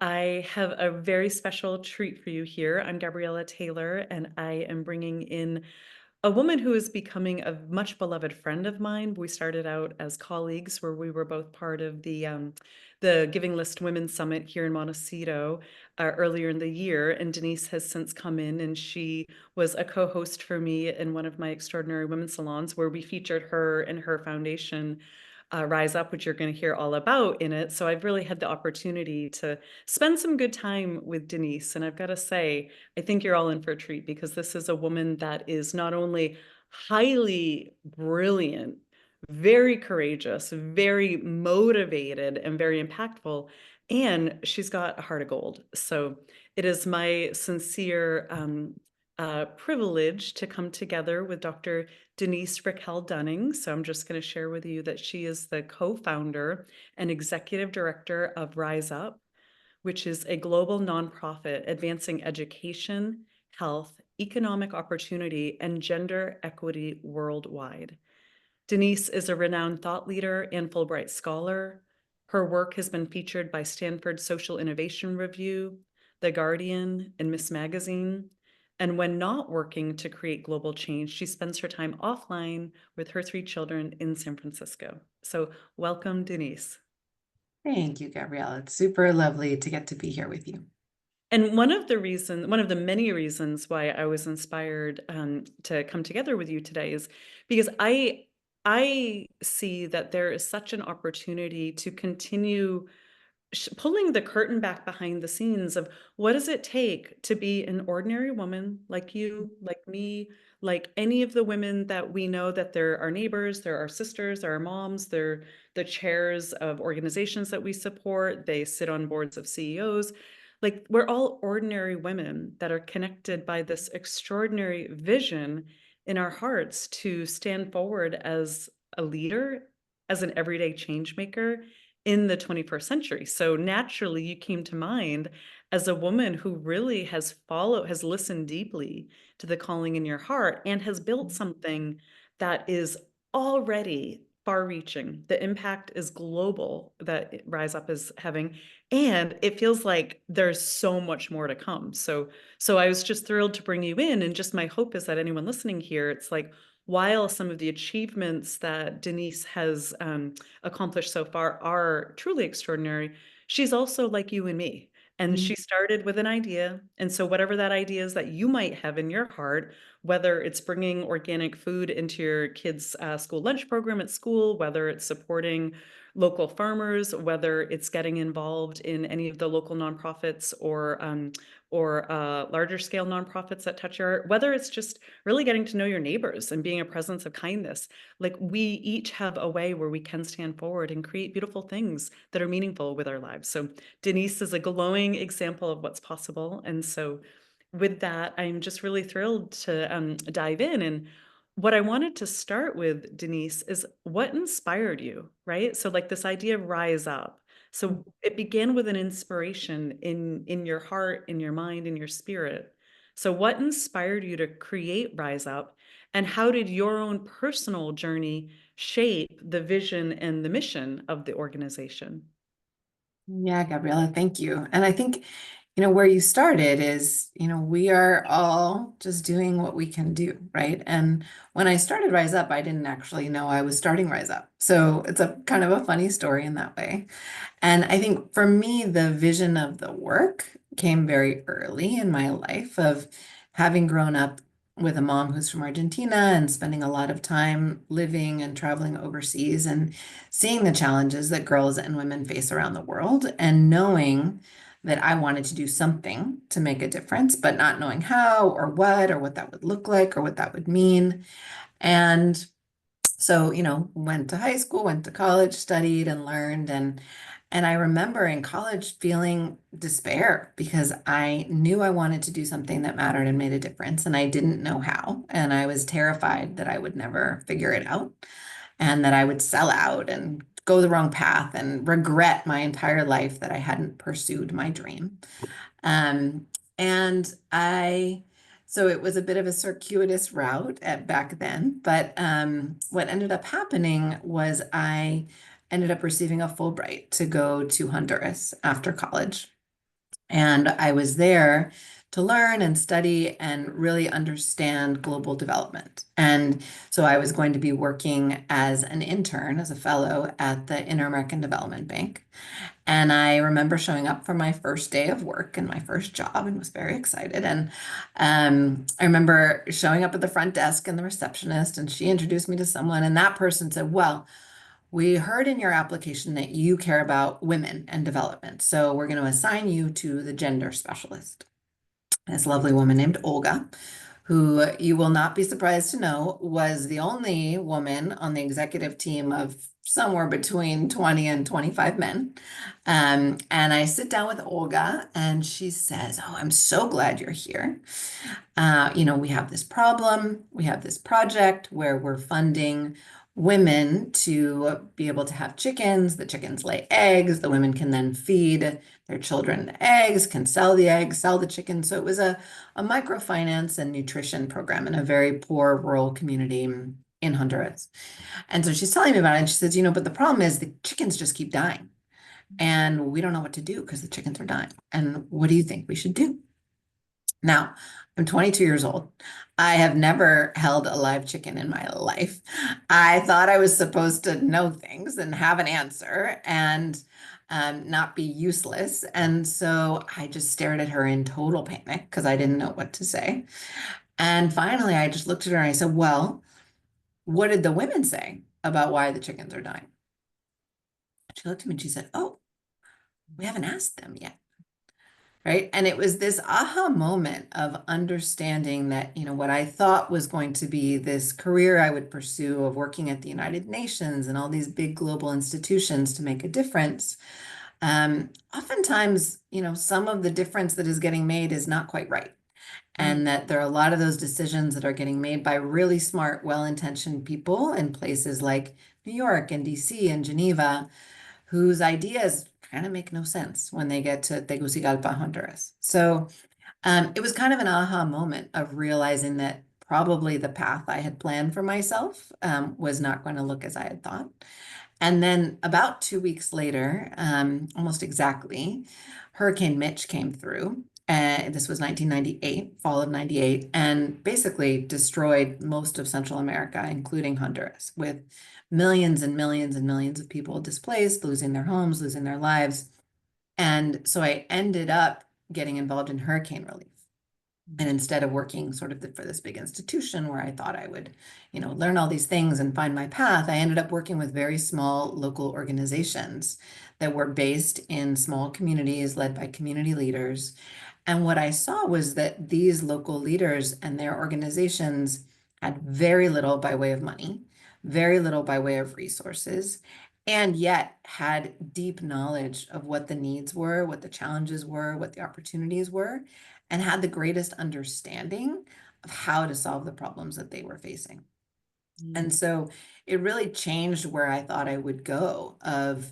I have a very special treat for you here. I'm Gabriella Taylor, and I am bringing in a woman who is becoming a much beloved friend of mine. We started out as colleagues, where we were both part of the Giving List Women's Summit here in Montecito earlier in the year. And Denise has since come in, and she was a co-host for me in one of my Extraordinary Women salons, where we featured her and her foundation. Rise Up, which you're going to hear all about in it. So I've really had the opportunity to spend some good time with Denise. And I've got to say, I think you're all in for a treat because this is a woman that is not only highly brilliant, very courageous, very motivated, and very impactful. And she's got a heart of gold. So it is my sincere privilege to come together with Dr. Denise Raquel Dunning. So I'm just going to share with you that she is the co-founder and executive director of Rise Up, which is a global nonprofit advancing education, health, economic opportunity, and gender equity worldwide. Denise is a renowned thought leader and Fulbright scholar. Her work has been featured by Stanford Social Innovation Review, The Guardian, and Miss Magazine. And when not working to create global change, she spends her time offline with her three children in San Francisco. So welcome, Denise. Thank you, Gabrielle. It's super lovely to get to be here with you. And one of the many reasons why I was inspired to come together with you today is because I see that there is such an opportunity to continue pulling the curtain back behind the scenes of what does it take to be an ordinary woman like you, like me, like any of the women that we know, that they're our neighbors, they're our sisters, they're our moms, they're the chairs of organizations that we support, they sit on boards of CEOs. Like we're all ordinary women that are connected by this extraordinary vision in our hearts to stand forward as a leader, as an everyday change maker in the 21st century. So naturally, you came to mind as a woman who really has listened deeply to the calling in your heart and has built something that is already far reaching. The impact is global that Rise Up is having. And it feels like there's so much more to come. So I was just thrilled to bring you in. And just my hope is that anyone listening here, it's like, while some of the achievements that Denise has accomplished so far are truly extraordinary, she's also like you and me. And she started with an idea. And so, whatever that idea is that you might have in your heart, whether it's bringing organic food into your kids' school lunch program at school, whether it's supporting local farmers, whether it's getting involved in any of the local nonprofits or larger scale nonprofits that touch your, whether it's just really getting to know your neighbors and being a presence of kindness. Like we each have a way where we can stand forward and create beautiful things that are meaningful with our lives. So Denise is a glowing example of what's possible. And so with that, I'm just really thrilled to dive in. And what I wanted to start with, Denise, is what inspired you, right? So like this idea of rise up. So it began with an inspiration in your heart, in your mind, in your spirit. So what inspired you to create Rise Up, and how did your own personal journey shape the vision and the mission of the organization? Yeah, Gabriella, thank you. And I think, where you started is, we are all just doing what we can do, right? And when I started Rise Up, I didn't actually know I was starting Rise Up. So it's a kind of a funny story in that way. And I think for me, the vision of the work came very early in my life of having grown up with a mom who's from Argentina and spending a lot of time living and traveling overseas and seeing the challenges that girls and women face around the world and knowing that I wanted to do something to make a difference, but not knowing how or what that would look like or what that would mean. And so, went to high school, went to college, studied and learned and I remember in college feeling despair because I knew I wanted to do something that mattered and made a difference and I didn't know how and I was terrified that I would never figure it out and that I would sell out and go the wrong path and regret my entire life that I hadn't pursued my dream. Um, and I, so it was a bit of a circuitous route at back then, but what ended up happening was I ended up receiving a Fulbright to go to Honduras after college. And I was there to learn and study and really understand global development. And so I was going to be working as an intern, as a fellow at the Inter-American Development Bank. And I remember showing up for my first day of work and my first job and was very excited. And I remember showing up at the front desk and the receptionist, and she introduced me to someone. And that person said, well, we heard in your application that you care about women and development. So we're going to assign you to the gender specialist. This lovely woman named Olga, who you will not be surprised to know was the only woman on the executive team of somewhere between 20 and 25 men. And I sit down with Olga and she says, oh, I'm so glad you're here. We have this problem, we have this project where we're funding women to be able to have chickens. The chickens lay eggs. The women can then feed their children the eggs, can sell the eggs, sell the chickens. So it was a microfinance and nutrition program in a very poor rural community in Honduras. And so she's telling me about it. And she says, but the problem is the chickens just keep dying. And we don't know what to do because the chickens are dying. And what do you think we should do? Now, I'm 22 years old. I have never held a live chicken in my life. I thought I was supposed to know things and have an answer and not be useless. And so I just stared at her in total panic because I didn't know what to say. And finally, I just looked at her and I said, well, what did the women say about why the chickens are dying? She looked at me and she said, oh, we haven't asked them yet. Right. And it was this aha moment of understanding that, what I thought was going to be this career I would pursue of working at the United Nations and all these big global institutions to make a difference. Oftentimes, some of the difference that is getting made is not quite right. Mm, And that there are a lot of those decisions that are getting made by really smart, well-intentioned people in places like New York and DC and Geneva whose ideas kind of make no sense when they get to Tegucigalpa, Honduras. So it was kind of an aha moment of realizing that probably the path I had planned for myself was not going to look as I had thought. And then about 2 weeks later, almost exactly, Hurricane Mitch came through. This was 1998, fall of 98, and basically destroyed most of Central America, including Honduras, with millions and millions and millions of people displaced, losing their homes, losing their lives. And so I ended up getting involved in hurricane relief. And instead of working sort of for this big institution where I thought I would, learn all these things and find my path, I ended up working with very small local organizations that were based in small communities led by community leaders. And what I saw was that these local leaders and their organizations had very little by way of money, very little by way of resources, and yet had deep knowledge of what the needs were, what the challenges were, what the opportunities were, and had the greatest understanding of how to solve the problems that they were facing. And mm, so it really changed where I thought I would go of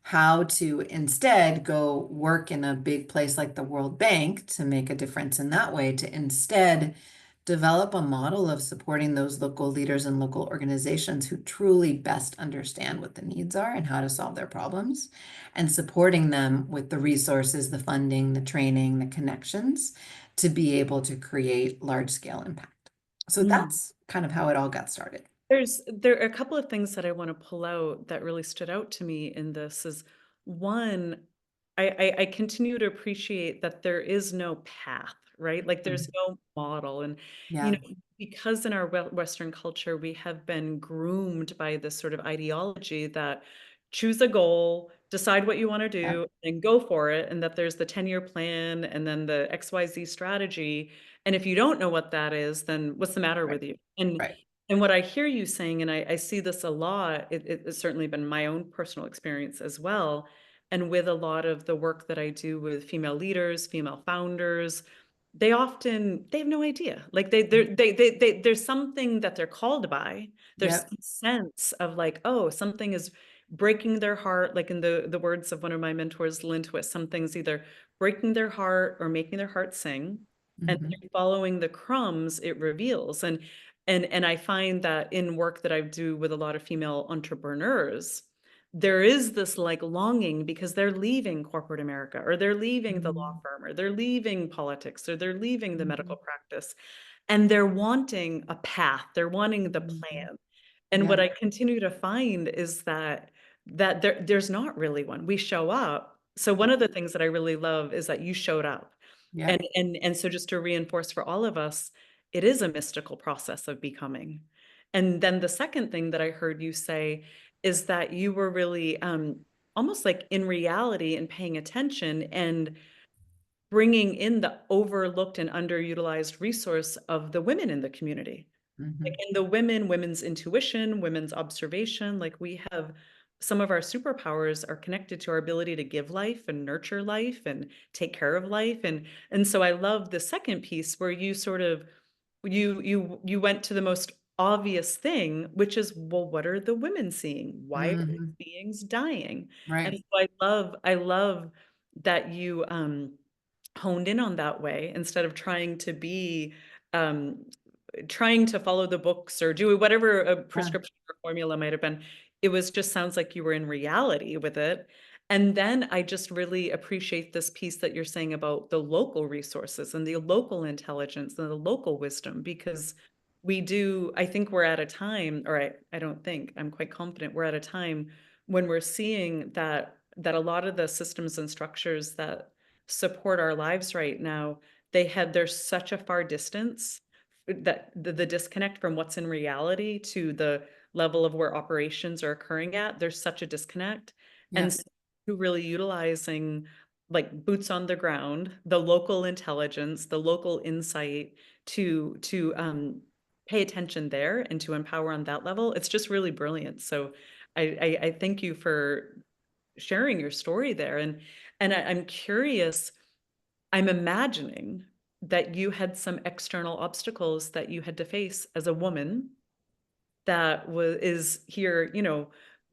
how to instead go work in a big place like the World Bank to make a difference in that way, to instead develop a model of supporting those local leaders and local organizations who truly best understand what the needs are and how to solve their problems, and supporting them with the resources, the funding, the training, the connections to be able to create large scale impact. So mm. that's kind of how it all got started. There are a couple of things that I wanna pull out that really stood out to me in this is, one, I continue to appreciate that there is no path, right? Like, there's Mhm. no model, and, you Yeah. know, because in our Western culture, we have been groomed by this sort of ideology that choose a goal, decide what you wanna Yeah. do, and go for it, and that there's the 10-year plan and then the XYZ strategy, and if you don't know what that is, then what's the matter Right. with you? And Right. what I hear you saying, and I see this a lot, it's certainly been my own personal experience as well, and with a lot of the work that I do with female leaders, female founders, they have no idea. Like there's something that they're called by. There's Yep. some sense of like, oh, something is breaking their heart, like in the words of one of my mentors, Lynn Twist, something's either breaking their heart or making their heart sing. And Hmm. through following the crumbs, it reveals. And I find that in work that I do with a lot of female entrepreneurs, there is this like longing because they're leaving corporate America, or they're leaving the law Mhm. firm, or they're leaving politics, or they're leaving the medical Mhm. practice, and they're wanting a path, they're wanting the Mhm. plan. And Yeah. what I continue to find is that there's not really one. We show up. So one of the things that I really love is that you showed up. Yeah. And so just to reinforce for all of us, it is a mystical process of becoming. And then the second thing that I heard you say is that you were really almost like in reality and paying attention and bringing in the overlooked and underutilized resource of the women in the community. Like Mhm. in the women's intuition, women's observation, like we have some of our superpowers are connected to our ability to give life and nurture life and take care of life. And so I love the second piece where you sort of you went to the most obvious thing, which is, well, what are the women seeing? Why are these Mhm. beings dying? And Right. so I love that you honed in on that way instead of trying to be um trying to follow the books or do whatever a Yeah. prescription or formula might have been. It was just sounds like you were in reality with it. And then I just really appreciate this piece that you're saying about the local resources and the local intelligence and the local wisdom, because we do, I think we're at a time, or I don't think, I'm quite confident we're at a time when we're seeing that a lot of the systems and structures that support our lives right now, there's such a far distance, that the disconnect from what's in reality to the level of where operations are occurring at, there's such a disconnect. Yeah. And so who really utilizing like boots on the ground, the local intelligence, the local insight to pay attention there and to empower on that level. It's just really brilliant. So I thank you for sharing your story there. I'm curious, I'm imagining that you had some external obstacles that you had to face as a woman that was is here,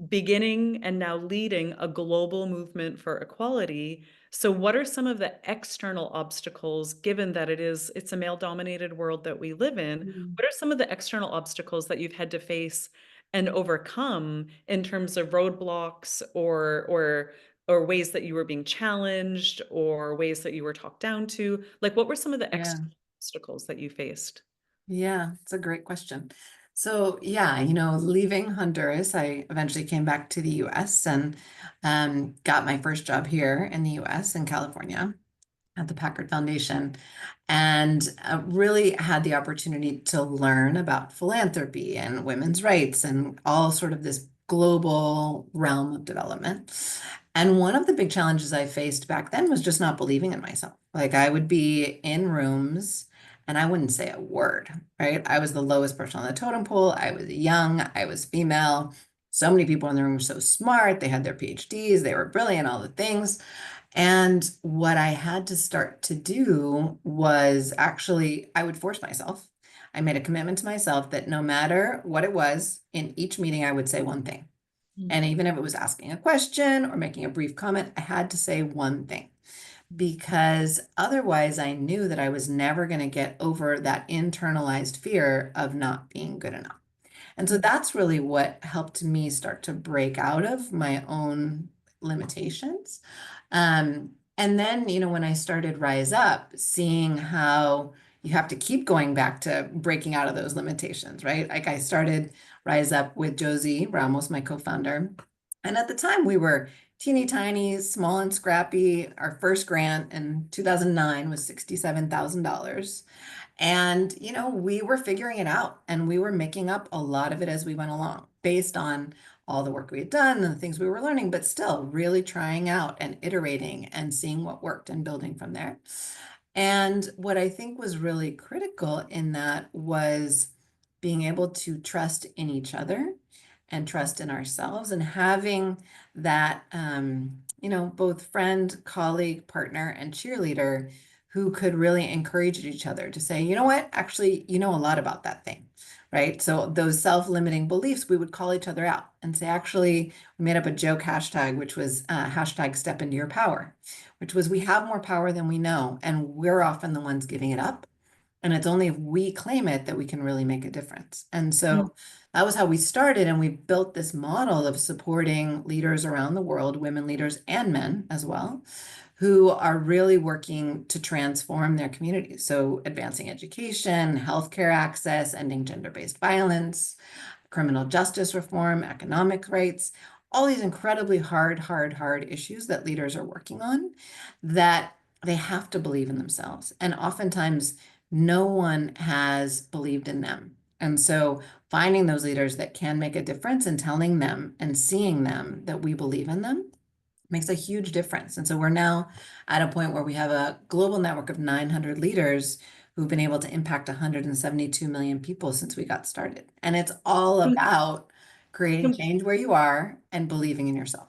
beginning and now leading a global movement for equality. So what are some of the external obstacles, given that it's a male dominated world that we live in? Mhm. What are some of the external obstacles that you've had to face and overcome in terms of roadblocks or ways that you were being challenged or ways that you were talked down to? Like what were some of the Yeah. external obstacles that you faced? Yeah, it's a great question. So yeah, leaving Honduras, I eventually came back to the US and got my first job here in the US in California at the Packard Foundation, and really had the opportunity to learn about philanthropy and women's rights and all sort of this global realm of development. And one of the big challenges I faced back then was just not believing in myself. Like I would be in rooms and I wouldn't say a word, right? I was the lowest person on the totem pole. I was young, I was female. So many people in the room were so smart. They had their PhDs, they were brilliant, all the things. And what I had to start to do was actually, I would force myself. I made a commitment to myself that no matter what it was, in each meeting, I would say one thing. And Mm, even if it was asking a question or making a brief comment, I had to say one thing because otherwise I knew that I was never going to get over that internalized fear of not being good enough. And so mm, that's really what helped me start to break out of my own limitations. And then, when I started Rise Up, seeing how you have to keep going back to breaking out of those limitations, right? Like I started Rise Up with Josie Ramos, my co-founder. And at the time we were teeny tiny, small and scrappy. Our first grant in 2009 was $67,000. And, we were figuring it out and we were making up a lot of it as we went along based on all the work we had done and the things we were learning, but still really trying out and iterating and seeing what worked and building from there. And what I think was really critical in that was being able to trust in each other and trust in ourselves and having that, both friend, colleague, partner, and cheerleader who could really encourage each other to say, you know what, actually, you know a lot about that thing, right? So those self-limiting beliefs, we would call each other out and say, actually, we made up a joke hashtag, which was hashtag step into your power, which was we have more power than we know, and we're often the ones giving it up. And it's only if we claim it that we can really make a difference. And Mm. so that was how we started. And we built this model of supporting leaders around the world, women leaders and men as well, who are really working to transform their communities. So advancing education, healthcare access, ending gender-based violence, criminal justice reform, economic rights, all these incredibly hard issues that leaders are working on that they have to believe in themselves. And oftentimes, no one has believed in them. And so, finding those leaders that can make a difference and telling them and seeing them that we believe in them makes a huge difference. And so, we're now at a point where we have a global network of 900 leaders who've been able to impact 172 million people since we got started. And it's all Can- about creating can- change where you are and believing in yourself.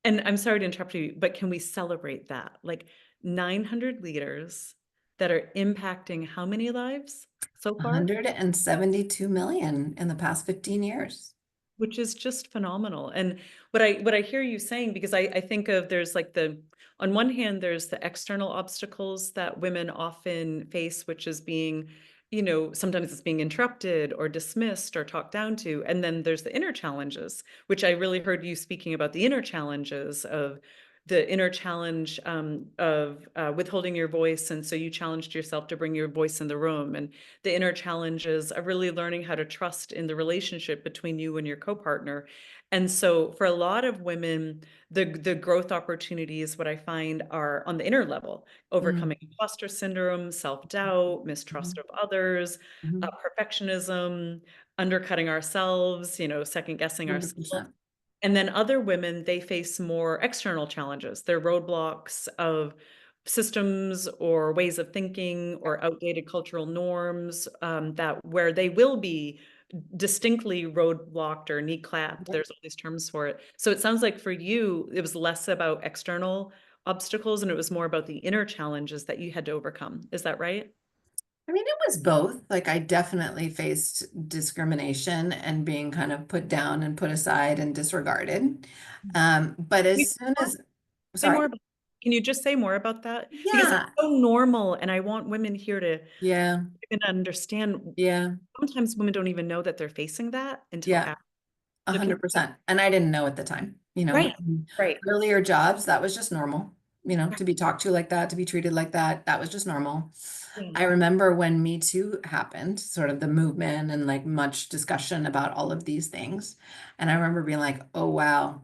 And I'm sorry to interrupt you, but can we celebrate that? Like 900 leaders that are impacting how many lives so far? 172 million in the past 15 years. Which is just phenomenal. And what I hear you saying, because I think of there's like the on one hand, there's the external obstacles that women often face, which is being, sometimes it's being interrupted or dismissed or talked down to. And then there's the inner challenges, which I really heard you speaking about the inner challenges of the inner challenge of withholding your voice. And so you challenged yourself to bring your voice in the room. And the inner challenges of really learning how to trust in the relationship between you and your co-partner. And so for a lot of women, the growth opportunities, what I find are on the inner level, Mm, overcoming imposter syndrome, self-doubt, mhm, mistrust of others, mhm, perfectionism, undercutting ourselves, second guessing ourselves. 100%. And then other women, they face more external challenges. They're roadblocks of systems or ways of thinking or outdated cultural norms that where they will be distinctly roadblocked or knee-clapped. Yep. There's all these terms for it. So it sounds like for you, it was less about external obstacles and it was more about the inner challenges that you had to overcome. Is that right? I mean, it was both. Like, I definitely faced discrimination and being kind of put down and put aside and disregarded. But Can you as soon as, say sorry, more about, can you just say more about that? Because it's yeah, so normal, and I want women here to yeah, even understand. yeah, Sometimes women don't even know that they're facing that until yeah. after. A So can hundred percent. And I didn't know at the time, right, in right. earlier jobs, that was just normal, to be talked to like that, to be treated like that. That was just normal. Yeah. I remember when Me Too happened, sort of the movement and like much discussion about all of these things. And I remember being like, oh, wow,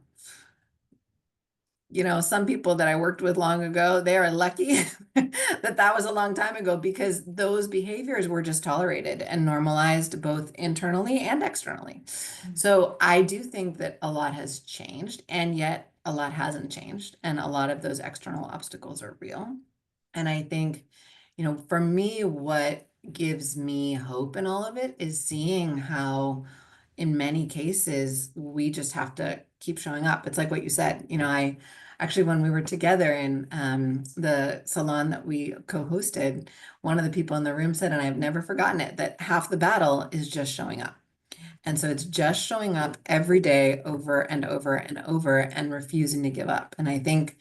some people that I worked with long ago, they are lucky that that was a long time ago because those behaviors were just tolerated and normalized both internally and externally. So I do think that a lot has changed, and yet a lot hasn't changed. And a lot of those external obstacles are real. And I think, for me, what gives me hope in all of it is seeing how in many cases, we just have to keep showing up. It's like what you said. I actually, when we were together in the salon that we co-hosted, one of the people in the room said, and I've never forgotten it, that half the battle is just showing up. And so it's just showing up every day over and over and over and refusing to give up. And I think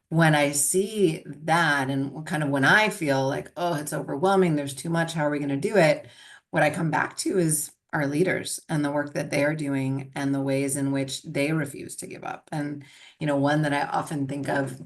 when I see that and kind of when I feel like, oh, it's overwhelming, there's too much, how are we going to do it? What I come back to is our leaders and the work that they are doing and the ways in which they refuse to give up. And, one that I often think of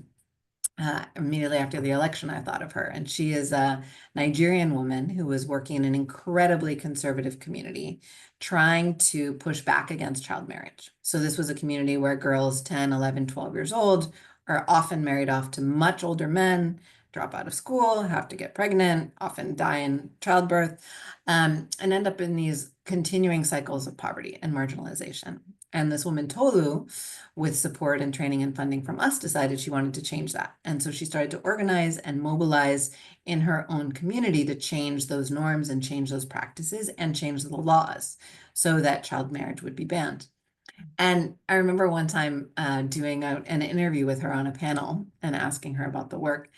immediately after the election, I thought of her. And she is a Nigerian woman who was working in an incredibly conservative community, trying to push back against child marriage. So this was a community where girls 10, 11, 12 years old are often married off to much older men, drop out of school, have to get pregnant, often die in childbirth, and end up in these continuing cycles of poverty and marginalization. And this woman, Tolu, with support and training and funding from us, decided she wanted to change that. And so she started to organize and mobilize in her own community to change those norms and change those practices and change the laws so that child marriage would be banned. And I remember one time doing an interview with her on a panel and asking her about the work.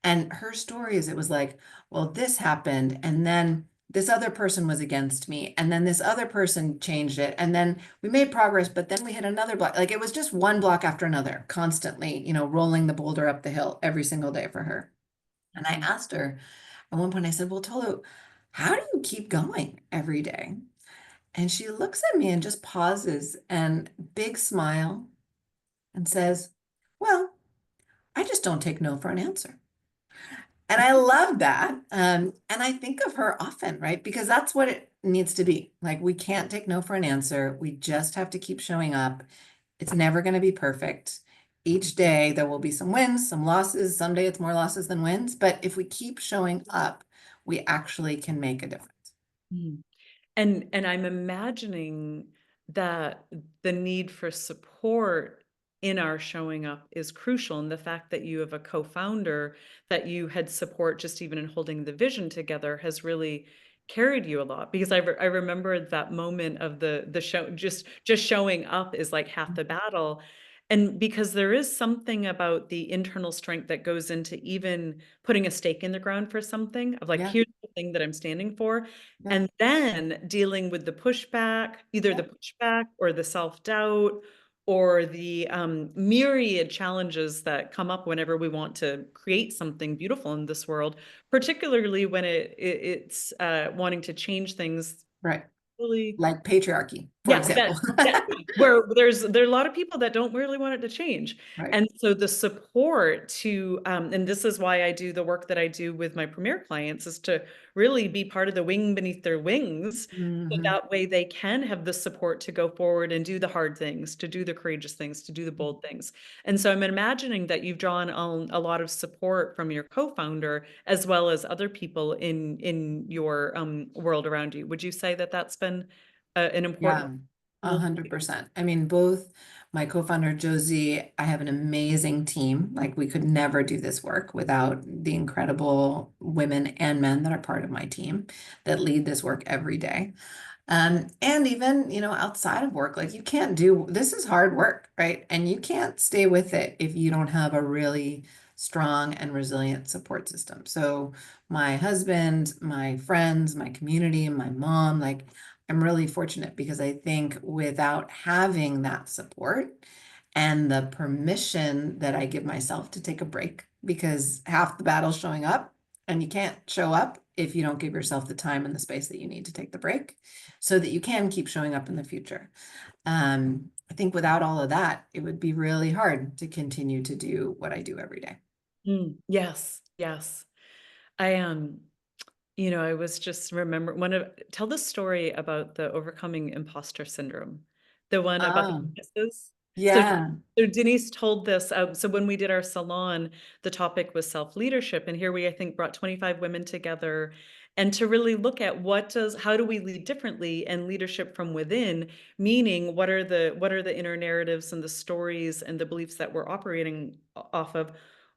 And her story is it was like, well, this happened, and then this other person was against me, and then this other person changed it, and then we made progress, but then we hit another block. Like it was just one block after another, constantly, rolling the boulder up the hill every single day for her. And I asked her, At one point I said, well, Tolu, how do you keep going every day? And she looks at me and just pauses and big smile and says, well, I just don't take no for an answer. And I love that. And I think of her often, right? Because that's what it needs to be. Like, we can't take no for an answer. We just have to keep showing up. It's never going to be perfect. Each day there will be some wins, some losses. Someday it's more losses than wins. But if we keep showing up, we actually can make a difference. Mm. And I'm imagining that the need for support in our showing up is crucial, and the fact that you have a co-founder that you had support just even in holding the vision together has really carried you a lot, because I remember that moment of the show, just showing up is like half the battle. And because there is something about the internal strength that goes into even putting a stake in the ground for something, of like, Yeah, here's the thing that I'm standing for, yeah, and then dealing with the pushback, either yeah, the pushback or the self-doubt or the myriad challenges that come up whenever we want to create something beautiful in this world, particularly when it's wanting to change things right. really. Like patriarchy, for Yeah, example. where there are a lot of people that don't really want it to change. Right. And so the support to and this is why I do the work that I do with my premier clients, is to really be part of the wing beneath their wings. So Hmm. that way they can have the support to go forward and do the hard things, to do the courageous things, to do the bold things. And so I'm imagining that you've drawn on a lot of support from your co-founder as well as other people in your world around you. Would you say that that's been an important Yeah, tool? 100%. I mean, both my co-founder Josie, I have an amazing team. Like, we could never do this work without the incredible women and men that are part of my team that lead this work every day. And even, outside of work, like, you can't do this is hard work, right? And you can't stay with it if you don't have a really strong and resilient support system. So my husband, my friends, my community, my mom, like, I'm really fortunate because I think without having that support and the permission that I give myself to take a break, because half the battle's showing up, and you can't show up if you don't give yourself the time and the space that you need to take the break so that you can keep showing up in the future. I think without all of that, it would be really hard to continue to do what I do every day. Yes, yes. I I was just remember one of tell the story about the overcoming imposter syndrome, the one about the Oh, kisses. So, yeah. so Denise told this. So when we did our salon, the topic was self-leadership, and here we, I think, brought 25 women together, and to really look at how do we lead differently and leadership from within, meaning what are the inner narratives and the stories and the beliefs that we're operating off of,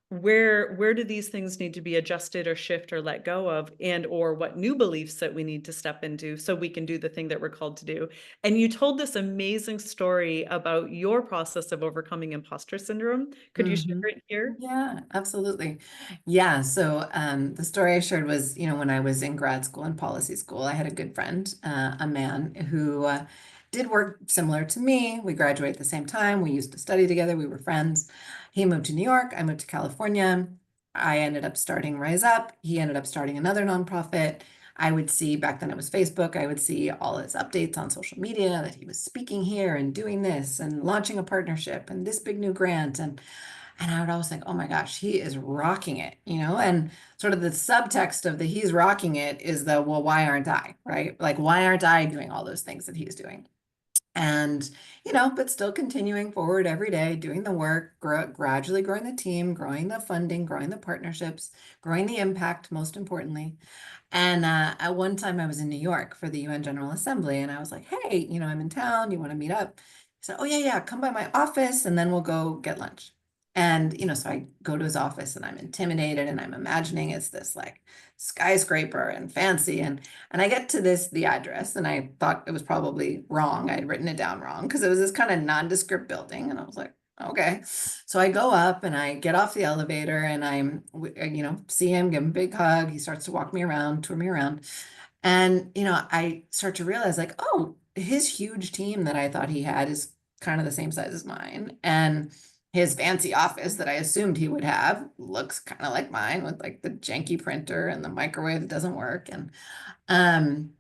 where do these things need to be adjusted or shift or let go of, and or what new beliefs that we need to step into so we can do the thing that we're called to do. And you told this amazing story about your process of overcoming imposter syndrome. Could you share Hmm. it here? Yeah, absolutely. Yeah. So the story I shared was, when I was in grad school and policy school, I had a good friend, a man who did work similar to me. We graduated at the same time. We used to study together. We were friends. He moved to New York. I moved to California. I ended up starting Rise Up. He ended up starting another nonprofit. I would see, back then it was Facebook, I would see all his updates on social media that he was speaking here and doing this and launching a partnership and this big new grant. And I would always think, oh my gosh, he is rocking it. And sort of the subtext of the he's rocking it is the, well, why aren't I, right? Like, why aren't I doing all those things that he's doing? And, but still continuing forward every day, doing the work, gradually growing the team, growing the funding, growing the partnerships, growing the impact, most importantly. And at one time I was in New York for the UN General Assembly, and I was like, hey, I'm in town. You want to meet up? He said, oh, yeah, yeah, come by my office and then we'll go get lunch. And, so I go to his office and I'm intimidated and I'm imagining it's this like skyscraper and fancy. And I get to the address, and I thought it was probably wrong. I had written it down wrong because it was this kind of nondescript building. And I was like, okay. So I go up and I get off the elevator and see him, give him a big hug. He starts to walk me around, tour me around. And, I start to realize, like, oh, his huge team that I thought he had is kind of the same size as mine. And his fancy office that I assumed he would have looks kind of like mine with like the janky printer and the microwave that doesn't work. Um,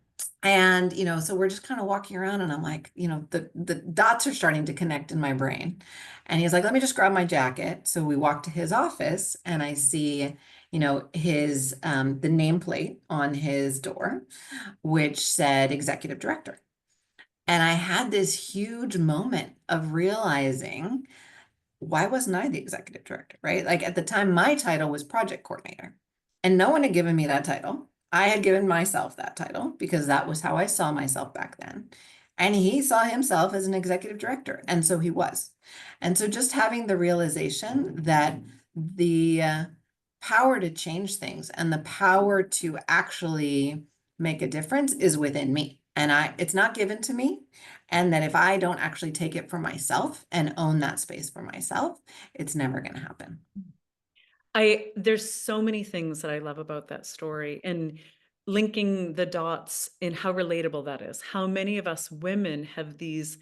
so we're just kind of walking around and I'm like, the dots are starting to connect in my brain. And he's like, let me just grab my jacket. So we walk to his office and I see, his the nameplate on his door, which said executive director. And I had this huge moment of realizing, why wasn't I the executive director, right? Like at the time, my title was project coordinator, and no one had given me that title. I had given myself that title because that was how I saw myself back then. And he saw himself as an executive director, and so he was. And so just having the realization that the power to change things and the power to actually make a difference is within me. And it's not given to me. And that if I don't actually take it for myself and own that space for myself, it's never going to happen. There's so many things that I love about that story, and linking the dots in how relatable that is. How many of us women have these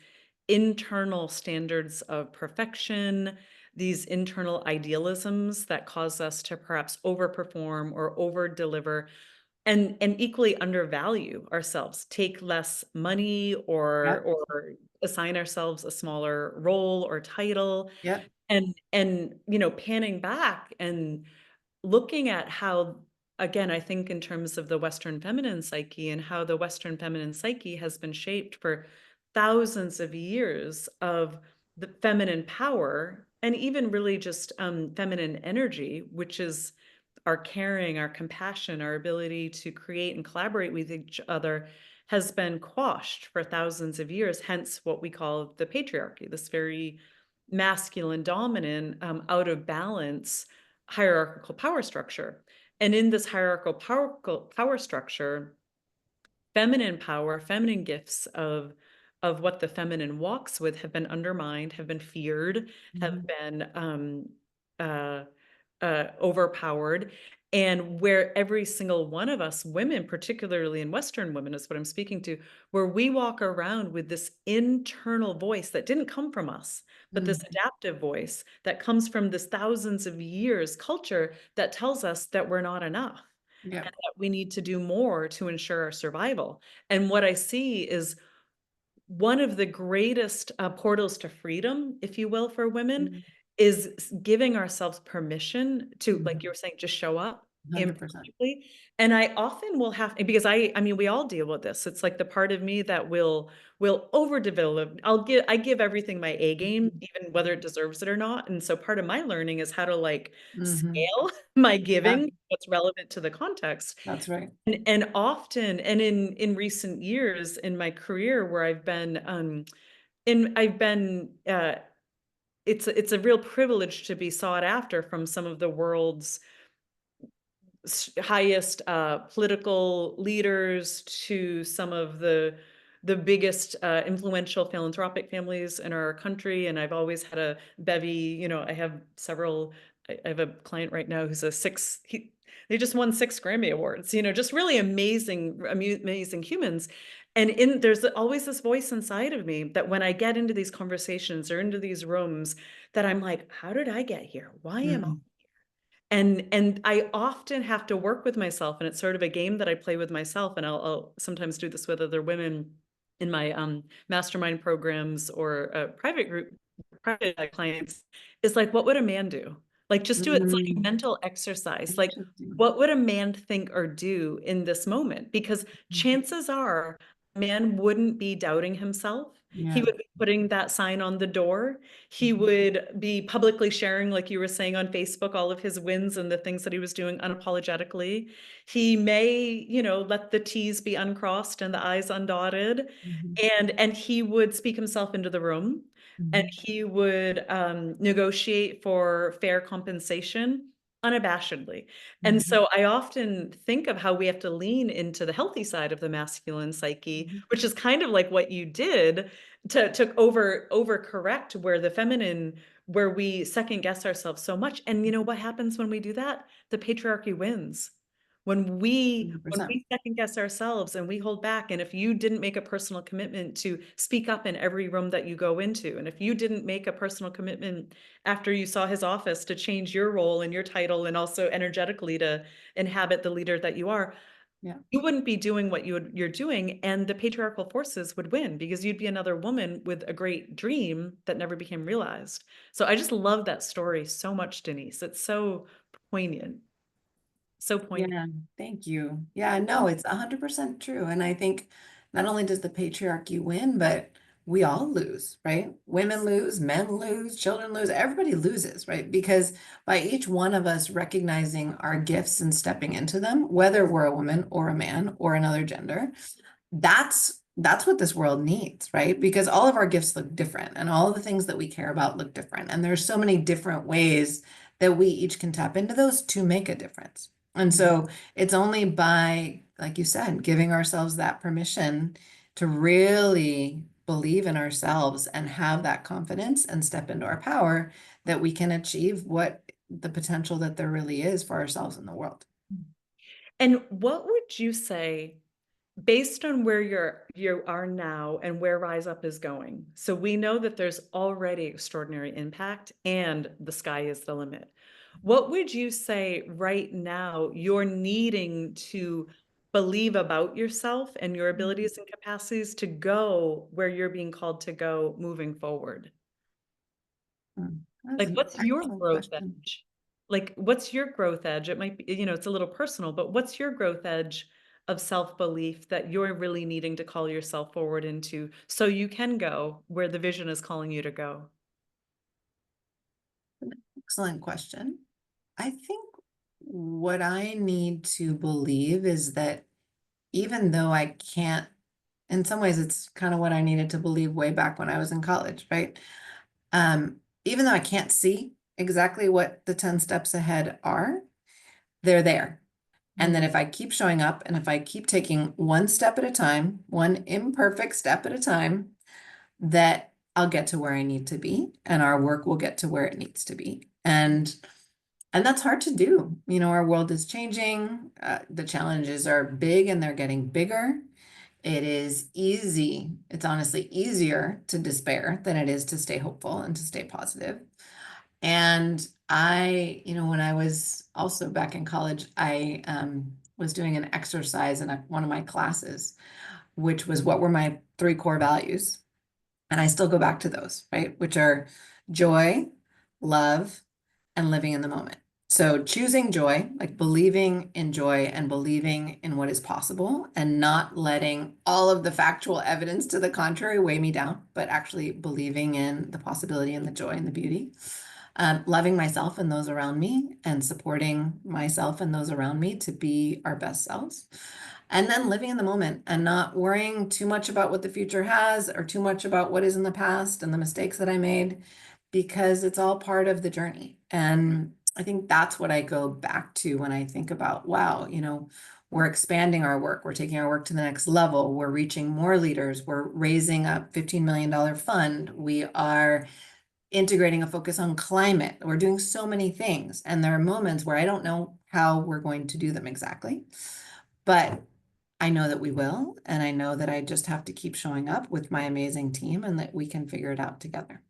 internal standards of perfection, these internal idealisms that cause us to perhaps overperform or over deliver, and equally undervalue ourselves, take less money, Yep. or assign ourselves a smaller role or title. Yep. And panning back and looking at how, again, I think in terms of the Western feminine psyche and how the Western feminine psyche has been shaped for thousands of years of the feminine power, and even really just feminine energy, which is our caring, our compassion, our ability to create and collaborate with each other, has been quashed for thousands of years. Hence what we call the patriarchy, this very masculine, dominant, out of balance hierarchical power structure. And in this hierarchical power structure, feminine power, feminine gifts of what the feminine walks with have been undermined, have been feared, have Mhm. been uh, overpowered. And where every single one of us women, particularly in Western women, is what I'm speaking to, where we walk around with this internal voice that didn't come from us, but this Mhm. adaptive voice that comes from this thousands of years culture that tells us that we're not enough and Yep. that we need to do more to ensure our survival. And what I see is one of the greatest portals to freedom, if you will, for women Mhm. is giving ourselves permission to, like you Mhm. were saying, just show up 100%. imperfectly. And I often will have, because I mean, we all deal with this. It's like the part of me that will overdevelop. I give everything my A game, Mhm. even whether it deserves it or not. And so part of my learning is how to like Mhm. scale my Yeah, giving, what's relevant to the context. that's right. And often, and in recent years in my career where I've been it's a real privilege to be sought after from some of the world's highest political leaders to some of the biggest influential philanthropic families in our country. And I've always had a bevy, I have several. I have a client right now who's they just won 6 Grammy Awards, just really amazing humans. And there's always this voice inside of me that when I get into these conversations or into these rooms, that I'm like, how did I get here? Why am I? Mhm. And I often have to work with myself, and it's sort of a game that I play with myself, and I'll sometimes do this with other women in my mastermind programs or private clients. Is like, what would a man do? Like, just do it. It's like a Mm. mental exercise. Like, Interesting. what would a man think or do in this moment? Because Mhm. chances are, a man wouldn't be doubting himself. He Yeah. would be putting that sign on the door. He Mhm. would be publicly sharing, like you were saying on Facebook, all of his wins and the things that he was doing unapologetically. He may, let the T's be uncrossed and the I's undotted, Mhm. and he would speak himself into the room, and Mhm. he would negotiate for fair compensation unabashedly. And Mhm. so I often think of how we have to lean into the healthy side of the masculine psyche, Mhm. which is kind of like what you did to overcorrect where the feminine, where we second guess ourselves so much. And you know what happens when we do that? The patriarchy wins. When 100%. we second guess ourselves and we hold back, and if you didn't make a personal commitment to speak up in every room that you go into, and if you didn't make a personal commitment after you saw his office to change your role and your title and also energetically to inhabit the leader that you are, Yeah. you wouldn't be doing what you're doing, and the patriarchal forces would win because you'd be another woman with a great dream that never became realized. So I just love that story so much, Denise. It's so poignant, so poignant. Yeah, thank you. Yeah, no, it's 100% true. And I think not only does the patriarchy win, but we all lose, right? Women Yes. lose, men lose, children lose, everybody loses, right? Because by each one of us recognizing our gifts and stepping into them, whether we're a woman or a man or another gender, that's what this world needs, right? Because all of our gifts look different and all of the things that we care about look different. And there's so many different ways that we each can tap into those to make a difference. And Mhm. so it's only by, like you said, giving ourselves that permission to really believe in ourselves and have that confidence and step into our power that we can achieve what the potential that there really is for ourselves in the world. And what would you say based on where you are now and where Rise Up is going? So we know that there's already extraordinary impact and the sky is the limit. What would you say right now you're needing to believe about yourself and your abilities and capacities to go where you're being called to go moving forward? That's Like, an what's your excellent growth question. edge? Like, what's your growth edge? It might be, it's a little personal, but what's your growth edge of self-belief that you're really needing to call yourself forward into so you can go where the vision is calling you to go? Excellent question. I think what I need to believe is that even though I can't, in some ways, it's kind of what I needed to believe way back when I was in college, right? Even though I can't see exactly what the 10 steps ahead are, they're there. And then Mm, if I keep showing up and if I keep taking one step at a time, one imperfect step at a time, that I'll get to where I need to be and our work will get to where it needs to be. And that's hard to do. You know, our world is changing. The challenges are big and they're getting bigger. It is easy. It's honestly easier to despair than it is to stay hopeful and to stay positive. And when I was also back in college, I was doing an exercise in one of my classes, which was what were my three core values. And I still go back to those, right? Which are joy, love, and living in the moment. So choosing joy, like believing in joy and believing in what is possible and not letting all of the factual evidence to the contrary weigh me down, but actually believing in the possibility and the joy and the beauty. Loving myself and those around me and supporting myself and those around me to be our best selves. And then living in the moment and not worrying too much about what the future has or too much about what is in the past and the mistakes that I made, because it's all part of the journey. And I think that's what I go back to when I think about, wow, we're expanding our work, we're taking our work to the next level, we're reaching more leaders, we're raising a $15 million fund, we are integrating a focus on climate. We're doing so many things. And there are moments where I don't know how we're going to do them exactly, but I know that we will. And I know that I just have to keep showing up with my amazing team and that we can figure it out together.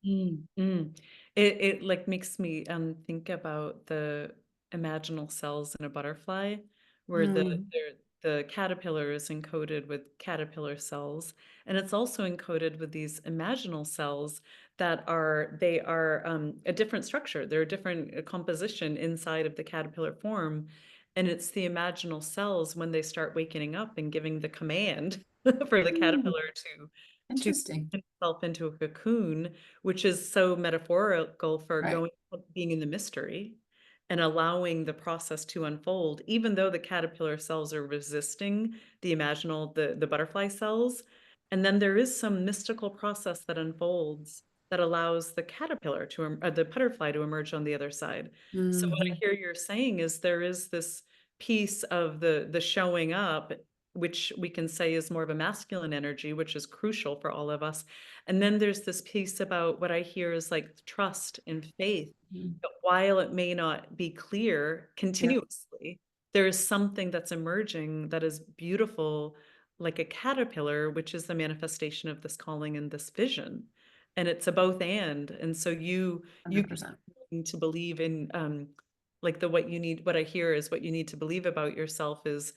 mm, mm. It like makes me think about the imaginal cells in a butterfly, where Mm, the caterpillar is encoded with caterpillar cells, and it's also encoded with these imaginal cells that are a different structure. They're a different composition inside of the caterpillar form, and it's the imaginal cells when they start waking up and giving the command for the mm, caterpillar to interesting. turn itself into a cocoon, which is so metaphorical for Right. being in the mystery and allowing the process to unfold, even though the caterpillar cells are resisting the butterfly cells. And then there is some mystical process that unfolds that allows the caterpillar the butterfly to emerge on the other side. So what I Mhm. hear you're saying is there is this piece of the showing up, which we can say is more of a masculine energy, which is crucial for all of us. And then there's this piece about what I hear is like trust and faith. Mhm. But while it may not be clear Yep. continuously, there is something that's emerging that is beautiful, like a caterpillar, which is the manifestation of this calling and this vision. And it's a both and so you 100%. need to believe in like the what you need, what I hear is what you need to believe about yourself is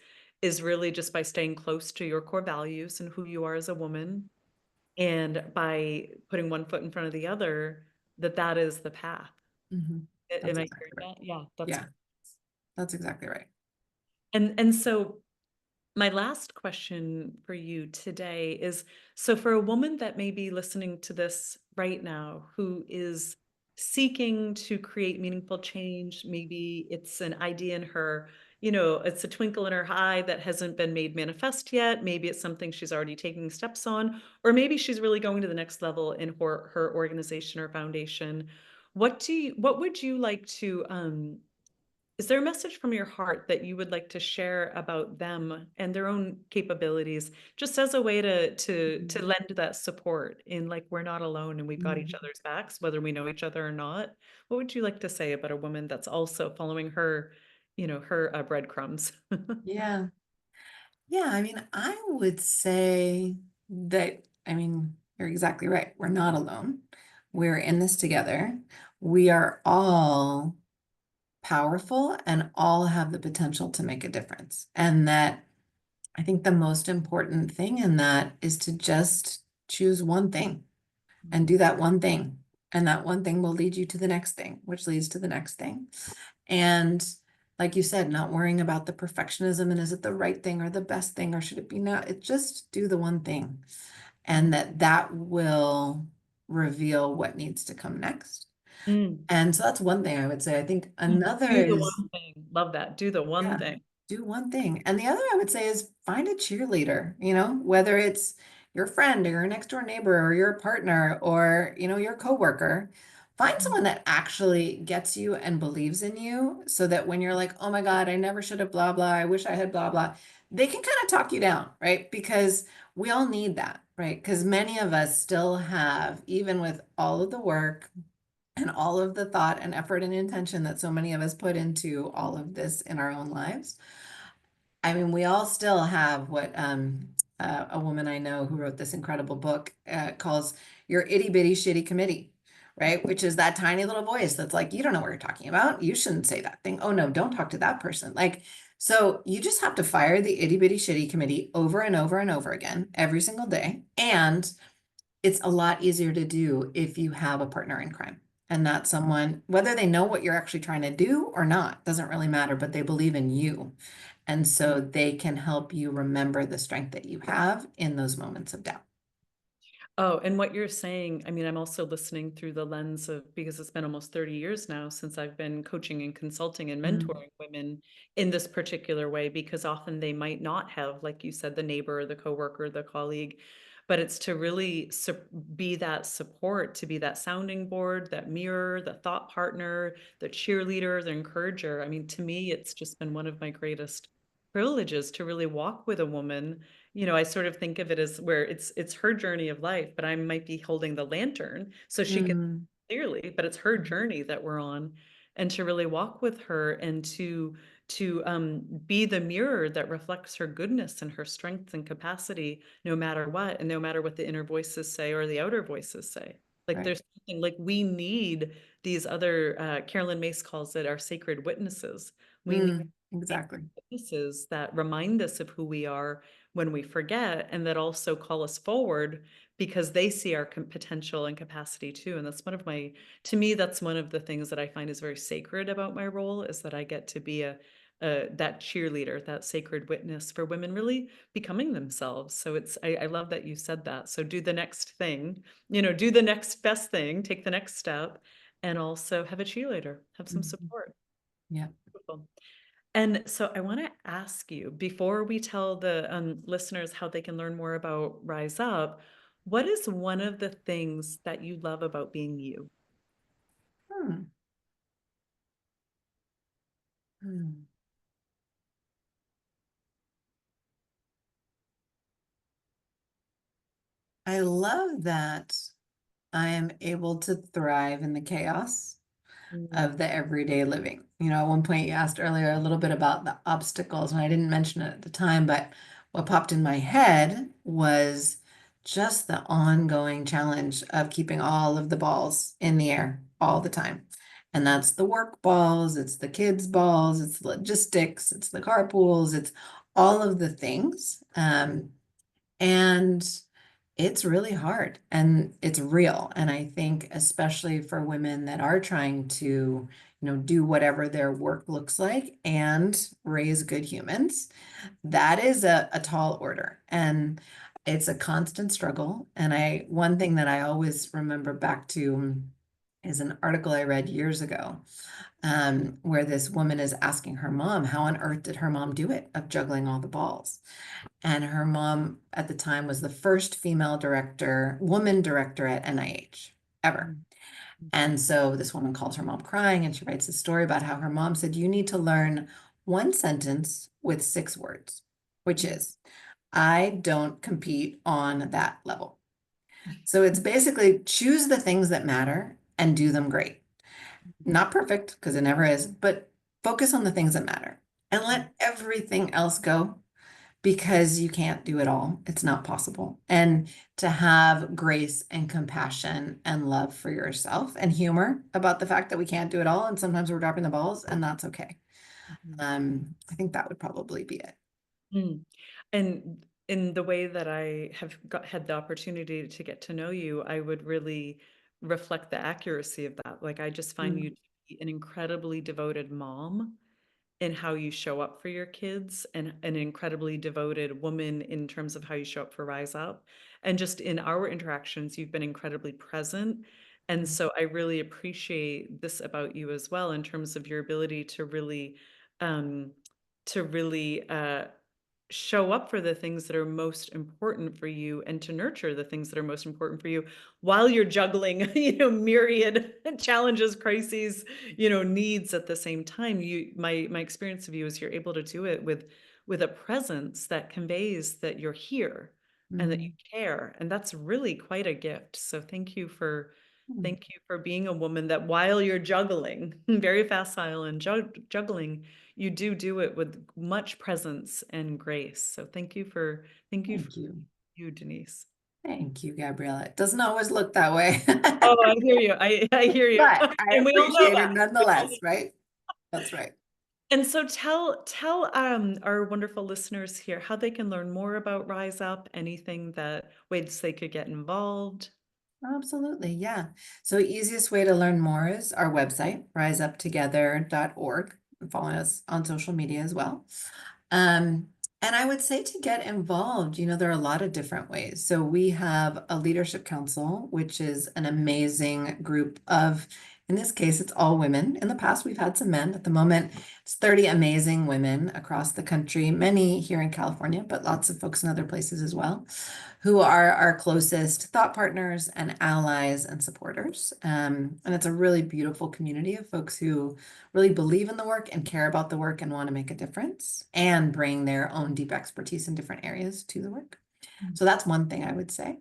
really just by staying close to your core values and who you are as a woman, and by putting one foot in front of the other, that that is the path. Mhm. Am That's I hearing exactly right. that? Yeah, that's Yeah, that's exactly right. and so my last question for you today is, so for a woman that may be listening to this right now who is seeking to create meaningful change, maybe it's an idea in her, it's a twinkle in her eye that hasn't been made manifest yet. Maybe it's something she's already taking steps on, or maybe she's really going to the next level in her organization or foundation. What would you like to is there a message from your heart that you would like to share about them and their own capabilities, just as a way to Mhm. lend that support in, like, we're not alone and we've got each Mhm. other's backs, whether we know each other or not? What would you like to say about a woman that's also following her, her breadcrumbs? Yeah. Yeah, I mean, I would say that, I mean, you're exactly right. We're not alone. We're in this together. We are all powerful and all have the potential to make a difference. And that I think the most important thing in that is to just choose one thing and do that one thing. And that one thing will lead you to the next thing, which leads to the next thing. And like you said, not worrying about the perfectionism and is it the right thing or the best thing or should it be not? It just do the one thing. And that will reveal what needs to come next. Mm. And so that's one thing I would say. I think Mm. another Do the is, one thing. Love that. Do the one yeah, thing. do one thing. And the other I would say is find a cheerleader, whether it's your friend or your next door neighbor or your partner or, your coworker. Find Mm. someone that actually gets you and believes in you so that when you're like, oh my God, I never should have blah, blah, I wish I had blah, blah, they can kind of talk you down, right? Because we all need that, right? Because many of us still have, even with all of the work, and all of the thought and effort and intention that so many of us put into all of this in our own lives. I mean, we all still have what a woman I know who wrote this incredible book calls your itty bitty shitty committee, right? Which is that tiny little voice that's like, you don't know what you're talking about. You shouldn't say that thing. Oh no, don't talk to that person. Like, so you just have to fire the itty bitty shitty committee over and over and over again every single day. And it's a lot easier to do if you have a partner in crime. And not someone, whether they know what you're actually trying to do or not, doesn't really matter, but they believe in you. And so they can help you remember the strength that you have in those moments of doubt. Oh, and what you're saying, I mean, I'm also listening through the lens of, because it's been almost 30 years now since I've been coaching and consulting and Mm, mentoring women in this particular way, because often they might not have, like you said, the neighbor or the coworker, the colleague, but it's to really be that support, to be that sounding board, that mirror, the thought partner, the cheerleader, the encourager. I mean, to me, it's just been one of my greatest privileges to really walk with a woman. I sort of think of it as where it's her journey of life, but I might be holding the lantern so she can mm, clearly, but it's her journey that we're on, and to really walk with her and to be the mirror that reflects her goodness and her strength and capacity, no matter what, and no matter what the inner voices say or the outer voices say. Like right. there's something like we need these other, Carolyn Mace calls it our sacred witnesses. We need Exactly. witnesses that remind us of who we are when we forget, and that also call us forward because they see our potential and capacity too. And that's one of my, to me, that's one of the things that I find is very sacred about my role, is that I get to be a that cheerleader, that sacred witness for women really becoming themselves. So I love that you said that. So do the next thing, do the next best thing, take the next step, and also have a cheerleader, have some Mhm. support. Yeah. Beautiful. And so I want to ask you, before we tell the listeners how they can learn more about Rise Up, what is one of the things that you love about being you? Hmm. Hmm. I love that I am able to thrive in the chaos. of the everyday living. At one point you asked earlier a little bit about the obstacles, and I didn't mention it at the time, but what popped in my head was just the ongoing challenge of keeping all of the balls in the air all the time. And that's the work balls, it's the kids' balls, it's the logistics, it's the carpools, it's all of the things. And it's really hard and it's real. And I think, especially for women that are trying to, do whatever their work looks like and raise good humans, that is a tall order. And it's a constant struggle. And one thing that I always remember back to is an article I read years ago, where this woman is asking her mom, how on earth did her mom do it of juggling all the balls? And her mom at the time was the first female woman director at NIH ever. And so this woman calls her mom crying, and she writes a story about how her mom said, you need to learn one sentence with 6 words, which is, I don't compete on that level. So it's basically choose the things that matter and do them great. Not perfect, because it never is, but focus on the things that matter and let everything else go, because you can't do it all. It's not possible. And to have grace and compassion and love for yourself and humor about the fact that we can't do it all. And sometimes we're dropping the balls, and that's okay. I think that would probably be it. Mm. And in the way that I have had the opportunity to get to know you, I would really reflect the accuracy of that. Like, I just find you Mm, to be an incredibly devoted mom in how you show up for your kids, and an incredibly devoted woman in terms of how you show up for Rise Up. And just in our interactions, you've been incredibly present. And mm, so I really appreciate this about you as well, in terms of your ability um, to really show up for the things that are most important for you, and to nurture the things that are most important for you while you're juggling, myriad challenges, crises, needs at the same time. My experience of you is you're able to do it with a presence that conveys that you're here and that you mm, care. And that's really quite a gift. So mm. thank you for being a woman that, while you're juggling, very facile and juggling, you do it with much presence and grace. So thank you for Thank you. you, Denise. Thank you, Gabriella. It doesn't always look that way, Oh, I hear you. I hear you. but I And we all know appreciate it that. We all nonetheless, know. right? That's right. And so tell our wonderful listeners here how they can learn more about Rise Up, anything that ways they could get involved. Absolutely, yeah. So easiest way to learn more is our website, riseuptogether.org, and follow us on social media as well. Um, and I would say to get involved, there are a lot of different ways. So we have a leadership council, which is an amazing group of, in this case, it's all women. In the past, we've had some men. At the moment, it's 30 amazing women across the country, many here in California, but lots of folks in other places as well, who are our closest thought partners and allies and supporters. And it's a really beautiful community of folks who really believe in the work and care about the work and want to make a difference and bring their own deep expertise in different areas to the work. So that's one thing I would say.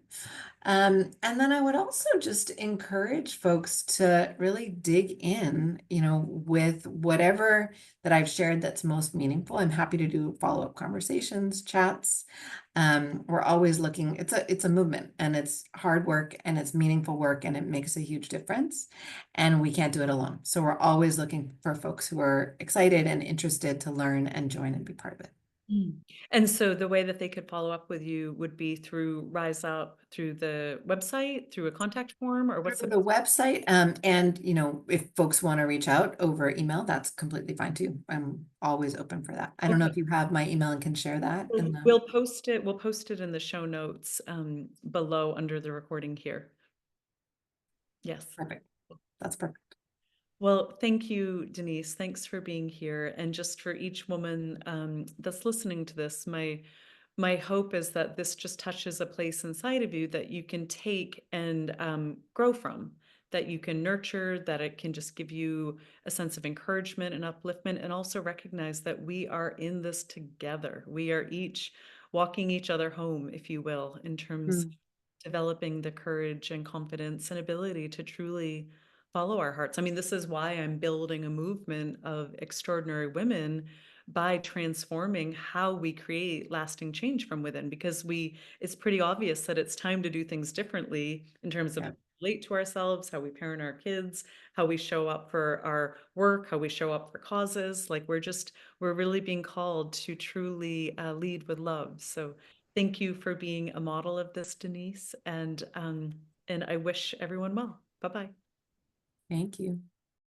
And then I would also just encourage folks to really dig in, with whatever that I've shared that's most meaningful. I'm happy to do follow-up conversations, chats. We're always looking, it's a movement, and it's hard work and it's meaningful work, and it makes a huge difference. And we can't do it alone. So we're always looking for folks who are excited and interested to learn and join and be part of it. Mm. And so the way that they could follow up with you would be through Rise Up, through the website, through a contact form, or what's Through the the best? website, and if folks want to reach out over email, that's completely fine too. I'm always open for that. I don't know Okay. if you have my email and can share that in the. We'll post it in the show notes below under the recording here. Yes. Perfect. That's perfect. Well, thank you, Denise. Thanks for being here. And just for each woman that's listening to this, my hope is that this just touches a place inside of you that you can take and grow from, that you can nurture, that it can just give you a sense of encouragement and upliftment, and also recognize that we are in this together. We are each walking each other home, if you will, in terms of Mm, developing the courage and confidence and ability to truly follow our hearts. I mean, this is why I'm building a movement of extraordinary women by transforming how we create lasting change from within, because it's pretty obvious that it's time to do things differently in terms of Yeah. relate to ourselves, how we parent our kids, how we show up for our work, how we show up for causes. Like we're really being called to truly lead with love. So thank you for being a model of this, Denise, and I wish everyone well. Bye bye. Thank you.